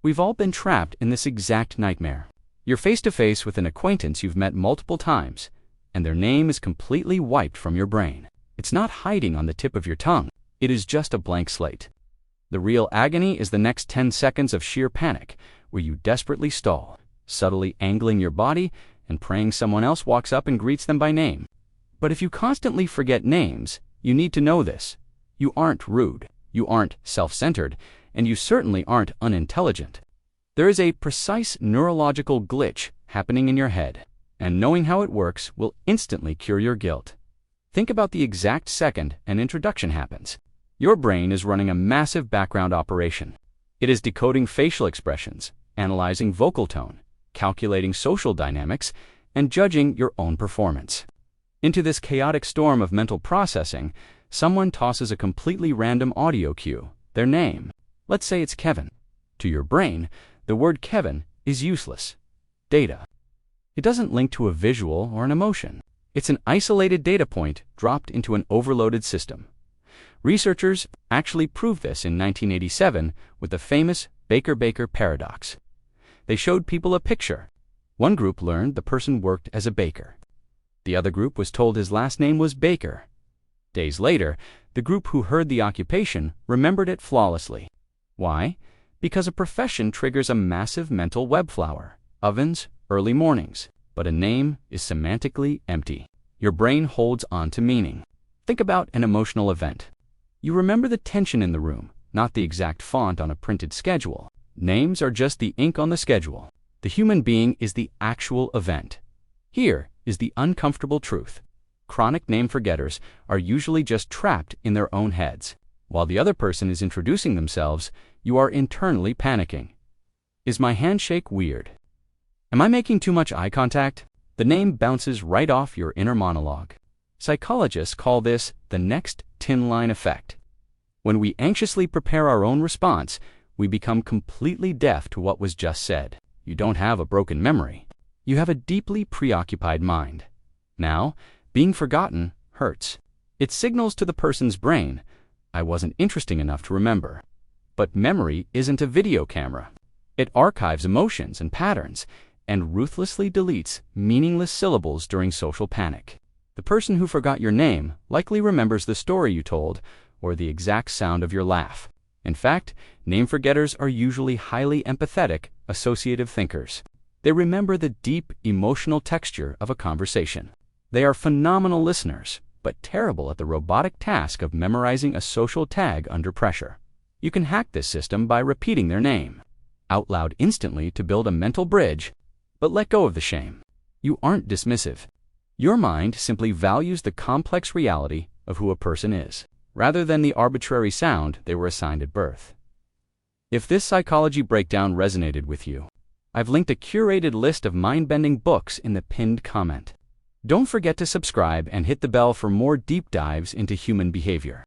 We've all been trapped in this exact nightmare. You're face to face with an acquaintance you've met multiple times, and their name is completely wiped from your brain. It's not hiding on the tip of your tongue. It is just a blank slate. The real agony is the next 10 seconds of sheer panic, where you desperately stall, subtly angling your body and praying someone else walks up and greets them by name. But if you constantly forget names, you need to know this. You aren't rude, you aren't self-centered, and you certainly aren't unintelligent. There is a precise neurological glitch happening in your head, and knowing how it works will instantly cure your guilt. Think about the exact second an introduction happens. Your brain is running a massive background operation. It is decoding facial expressions, analyzing vocal tone, calculating social dynamics, and judging your own performance. Into this chaotic storm of mental processing, someone tosses a completely random audio cue, their name. Let's say it's Kevin. To your brain, the word Kevin is useless. Data. It doesn't link to a visual or an emotion. It's an isolated data point dropped into an overloaded system. Researchers actually proved this in 1987 with the famous Baker-Baker paradox. They showed people a picture. One group learned the person worked as a baker. The other group was told his last name was Baker. Days later, the group who heard the occupation remembered it flawlessly. Why? Because a profession triggers a massive mental web flower, ovens, early mornings, but a name is semantically empty. Your brain holds on to meaning. Think about an emotional event. You remember the tension in the room, not the exact font on a printed schedule. Names are just the ink on the schedule. The human being is the actual event. Here is the uncomfortable truth. Chronic name forgetters are usually just trapped in their own heads. While the other person is introducing themselves, you are internally panicking. Is my handshake weird? Am I making too much eye contact? The name bounces right off your inner monologue. Psychologists call this the next tin line effect. When we anxiously prepare our own response, we become completely deaf to what was just said. You don't have a broken memory. You have a deeply preoccupied mind. Now, being forgotten hurts. It signals to the person's brain, I wasn't interesting enough to remember. But memory isn't a video camera. It archives emotions and patterns and ruthlessly deletes meaningless syllables during social panic. The person who forgot your name likely remembers the story you told or the exact sound of your laugh. In fact, name forgetters are usually highly empathetic, associative thinkers. They remember the deep, emotional texture of a conversation. They are phenomenal listeners, but terrible at the robotic task of memorizing a social tag under pressure. You can hack this system by repeating their name out loud instantly to build a mental bridge, but let go of the shame. You aren't dismissive. Your mind simply values the complex reality of who a person is, rather than the arbitrary sound they were assigned at birth. If this psychology breakdown resonated with you, I've linked a curated list of mind-bending books in the pinned comment. Don't forget to subscribe and hit the bell for more deep dives into human behavior.